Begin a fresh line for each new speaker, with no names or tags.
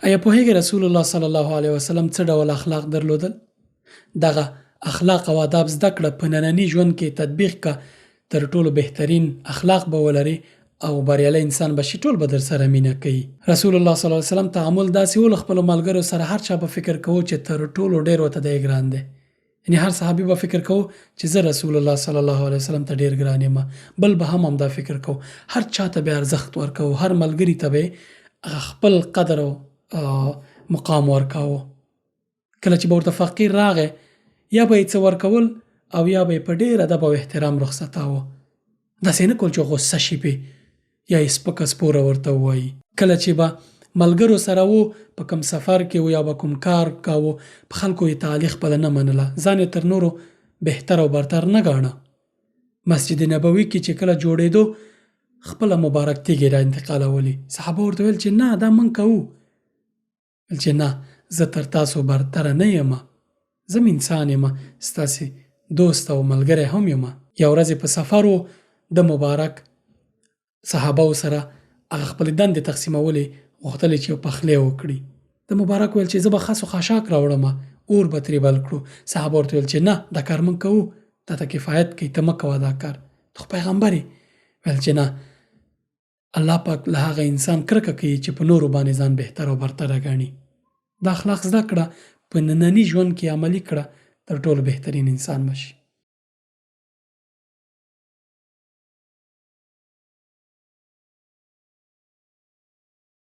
آیا پوهیږئ رسول الله صلی الله علیه وسلم څه ډول اخلاق درلودل؟ دغه اخلاق او آداب زده کړه، په ننني ژوند کې تطبیق کا، تر ټولو بهترین اخلاق به ولري او بریالی انسان به شي. ټول به درسره مینه کوي. رسول الله صلی الله علیه وسلم تعامل داسې و، له خپلو ملګرو سره هر چا به فکر کوو چې تر ټولو ډېر ورته دی ګران دی. یعنې هر صحابي به فکر کوو چې زه رسول الله صلی الله علیه وسلم ته ډېر ګران یم. بل به هم همدا فکر کوو. هر چا ته به ارزښت ورکوو. هر ملګري ته به خپل قدر او مقام ورکاوه. کله چې به ورته فقیر راغی، یا به یې څه ورکول او یا به یې په ډېر ادب او احترام رخصتاوه. داسې نه کول چې غصه شي پې یا یې سپکه سپوره ورته ووایي. کله چې به ملګرو سره و، په کوم سفر کې و یا به کوم کار کاوه، په خلکو یې تعالی خپله نه منله، ځان یې تر نورو بهتر او برتر نه ګاڼه. مسجد نبوي کې چې کله جوړېدو، خپله مبارک تیږې را انتقالولې. صحابه ورته ویل چې نه، دا موږ کوو. ویل چې نه، زه تر تاسو برتره نه یم، زه انسان یم، ستاسې دوست او ملګری هم یم. یو ورځ په سفر و، د مبارک صحابه سره هغه خپلې دندې تقسیمولې، غوښتل چې یو پخلی وکړي. د مبارک ویل چې زه به خس و خاشاک راوړم، اور به ترې بل کړو. صحابه ورته ویل چې نه، دا کار موږ کوو، تا ته کفایت کوي، ته مه کوه دا کار، ته خو پیغمبر یې. ویل چې نه، الله پاک له هغه انسان کرکه کوي چې په نورو باندې ځان بهتر او برتره ګڼي. دا اخلاق زده کړه، په ننني ژوند کې عملي کړه، تر ټولو بهترین انسان بشي.